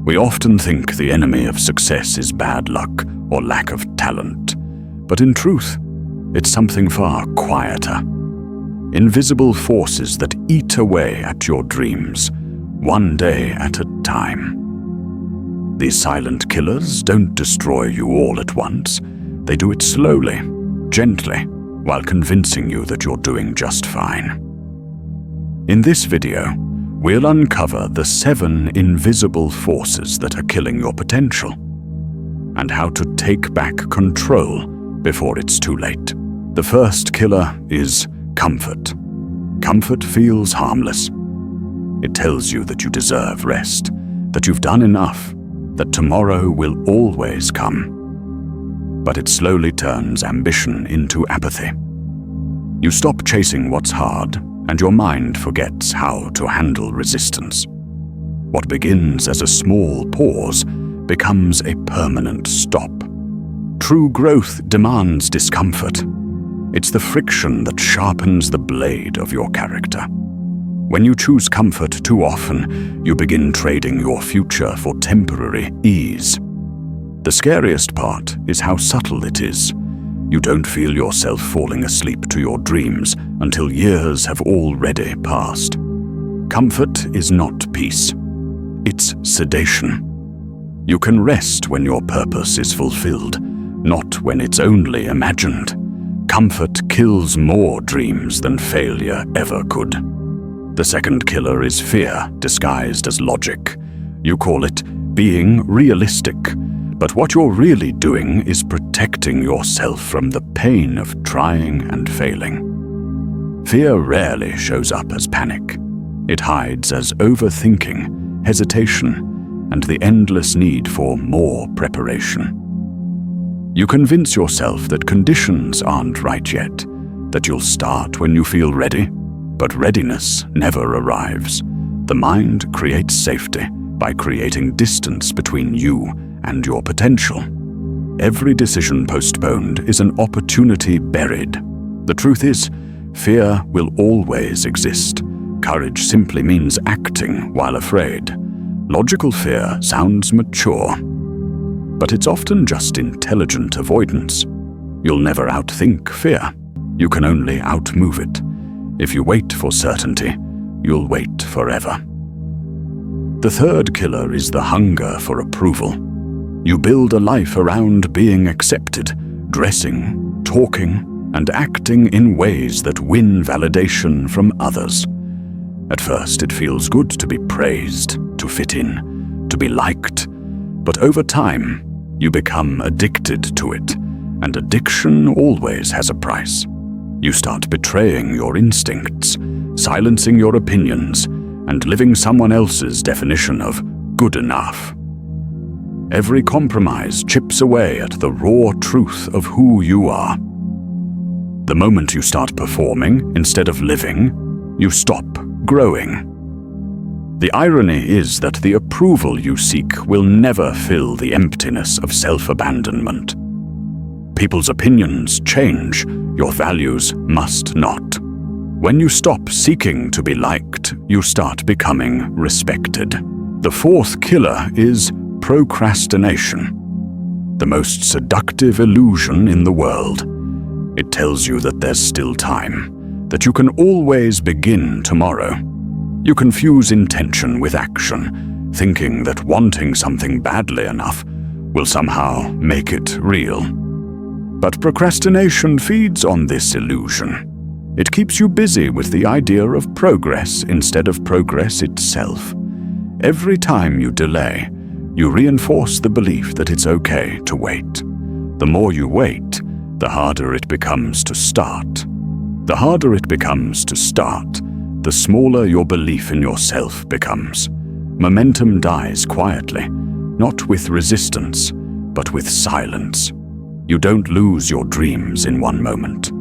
We often think the enemy of success is bad luck or lack of talent, but in truth, it's something far quieter. Invisible forces that eat away at your dreams, one day at a time. These silent killers don't destroy you all at once. They do it slowly, gently, while convincing you that you're doing just fine. In this video, we'll uncover the 7 invisible forces that are killing your potential, and how to take back control before it's too late. The first killer is comfort. Comfort feels harmless. It tells you that you deserve rest, that you've done enough, that tomorrow will always come. But it slowly turns ambition into apathy. You stop chasing what's hard, and your mind forgets how to handle resistance. What begins as a small pause becomes a permanent stop. True growth demands discomfort. It's the friction that sharpens the blade of your character. When you choose comfort too often, you begin trading your future for temporary ease. The scariest part is how subtle it is. You don't feel yourself falling asleep to your dreams until years have already passed. Comfort is not peace. It's sedation. You can rest when your purpose is fulfilled, not when it's only imagined. Comfort kills more dreams than failure ever could. The second killer is fear disguised as logic. You call it being realistic, but what you're really doing is protecting yourself from the pain of trying and failing. Fear rarely shows up as panic. It hides as overthinking, hesitation, and the endless need for more preparation. You convince yourself that conditions aren't right yet, that you'll start when you feel ready, but readiness never arrives. The mind creates safety by creating distance between you and your potential. Every decision postponed is an opportunity buried. The truth is, fear will always exist. Courage simply means acting while afraid. Logical fear sounds mature, but it's often just intelligent avoidance. You'll never outthink fear. You can only outmove it. If you wait for certainty, you'll wait forever. The third killer is the hunger for approval. You build a life around being accepted, dressing, talking, and acting in ways that win validation from others. At first, it feels good to be praised, to fit in, to be liked. But over time, you become addicted to it, and addiction always has a price. You start betraying your instincts, silencing your opinions, and living someone else's definition of good enough. Every compromise chips away at the raw truth of who you are. The moment you start performing instead of living, you stop growing. The irony is that the approval you seek will never fill the emptiness of self-abandonment. People's opinions change, your values must not. When you stop seeking to be liked, you start becoming respected. The fourth killer is procrastination, the most seductive illusion in the world. It tells you that there's still time, that you can always begin tomorrow. You confuse intention with action, thinking that wanting something badly enough will somehow make it real. But procrastination feeds on this illusion. It keeps you busy with the idea of progress instead of progress itself. Every time you delay, you reinforce the belief that it's okay to wait. The more you wait, the harder it becomes to start. The harder it becomes to start, the smaller your belief in yourself becomes. Momentum dies quietly, not with resistance, but with silence. You don't lose your dreams in one moment.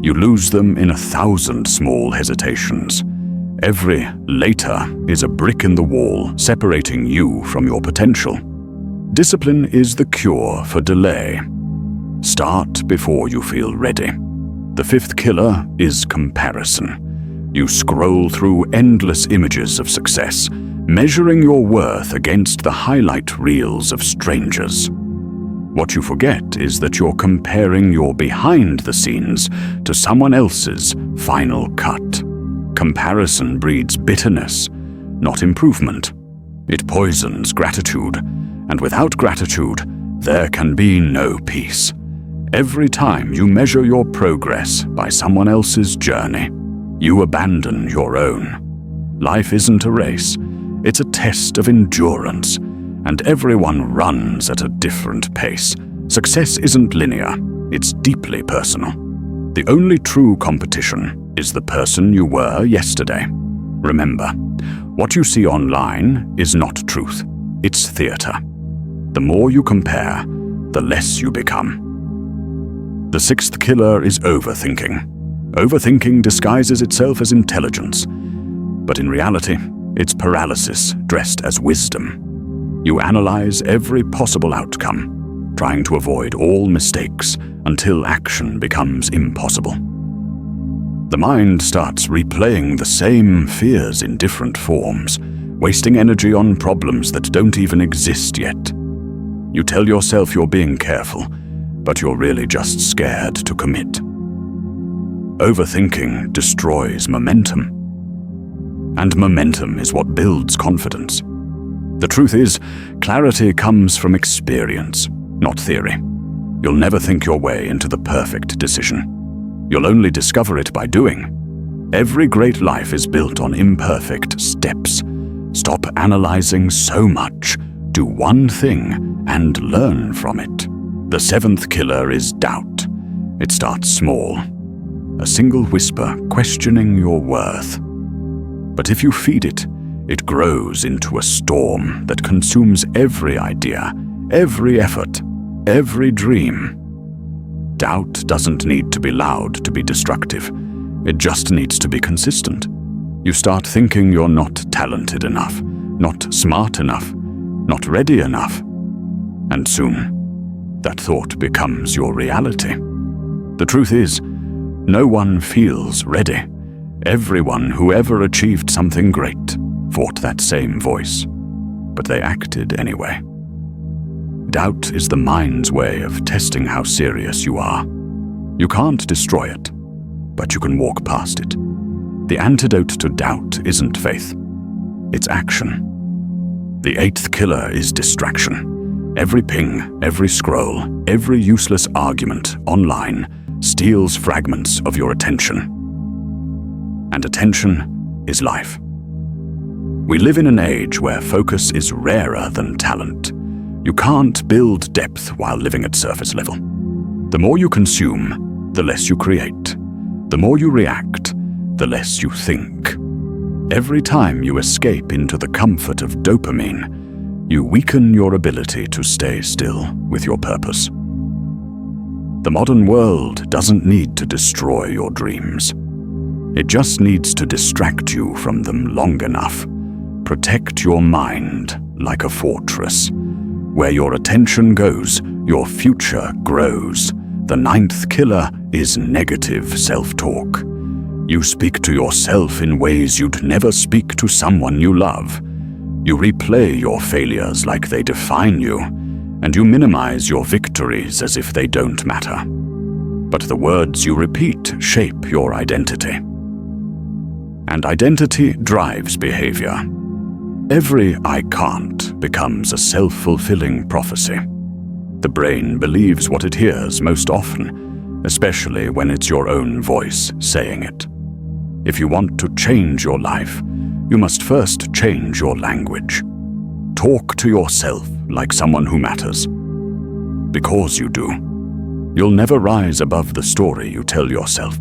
You lose them in 1,000 small hesitations. Every later is a brick in the wall separating you from your potential. Discipline is the cure for delay. Start before you feel ready. The fifth killer is comparison. You scroll through endless images of success, measuring your worth against the highlight reels of strangers. What you forget is that you're comparing your behind the scenes to someone else's final cut. Comparison breeds bitterness, not improvement. It poisons gratitude, and without gratitude, there can be no peace. Every time you measure your progress by someone else's journey, you abandon your own. Life isn't a race, it's a test of endurance, and everyone runs at a different pace. Success isn't linear, it's deeply personal. The only true competition is the person you were yesterday. Remember, what you see online is not truth, it's theater. The more you compare, the less you become. The sixth killer is overthinking. Overthinking disguises itself as intelligence, but in reality, it's paralysis dressed as wisdom. You analyze every possible outcome, trying to avoid all mistakes until action becomes impossible. The mind starts replaying the same fears in different forms, wasting energy on problems that don't even exist yet. You tell yourself you're being careful, but you're really just scared to commit. Overthinking destroys momentum. And momentum is what builds confidence. The truth is, clarity comes from experience, not theory. You'll never think your way into the perfect decision. You'll only discover it by doing. Every great life is built on imperfect steps. Stop analyzing so much. Do one thing and learn from it. The seventh killer is doubt. It starts small. A single whisper questioning your worth. But if you feed it, it grows into a storm that consumes every idea, every effort, every dream. Doubt doesn't need to be loud to be destructive. It just needs to be consistent. You start thinking you're not talented enough, not smart enough, not ready enough. And soon, that thought becomes your reality. The truth is, no one feels ready. Everyone who ever achieved something great fought that same voice, but they acted anyway. Doubt is the mind's way of testing how serious you are. You can't destroy it, but you can walk past it. The antidote to doubt isn't faith, it's action. The eighth killer is distraction. Every ping, every scroll, every useless argument online steals fragments of your attention. And attention is life. We live in an age where focus is rarer than talent. You can't build depth while living at surface level. The more you consume, the less you create. The more you react, the less you think. Every time you escape into the comfort of dopamine, you weaken your ability to stay still with your purpose. The modern world doesn't need to destroy your dreams. It just needs to distract you from them long enough. Protect your mind like a fortress. Where your attention goes, your future grows. The ninth killer is negative self-talk. You speak to yourself in ways you'd never speak to someone you love. You replay your failures like they define you, and you minimize your victories as if they don't matter. But the words you repeat shape your identity. And identity drives behavior. Every "I can't" becomes a self-fulfilling prophecy. The brain believes what it hears most often, especially when it's your own voice saying it. If you want to change your life, you must first change your language. Talk to yourself like someone who matters. Because you do. You'll never rise above the story you tell yourself.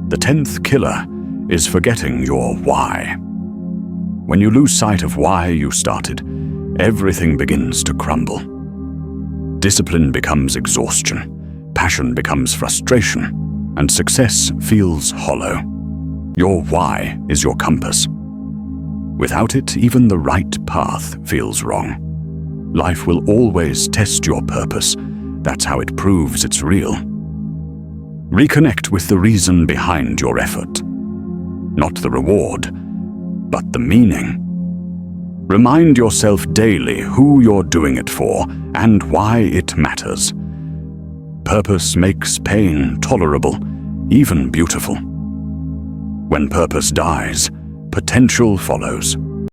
The 10th killer is forgetting your why. When you lose sight of why you started, everything begins to crumble. Discipline becomes exhaustion, passion becomes frustration, and success feels hollow. Your why is your compass. Without it, even the right path feels wrong. Life will always test your purpose. That's how it proves it's real. Reconnect with the reason behind your effort. Not the reward, but the meaning. Remind yourself daily who you're doing it for and why it matters. Purpose makes pain tolerable, even beautiful. When purpose dies, potential follows.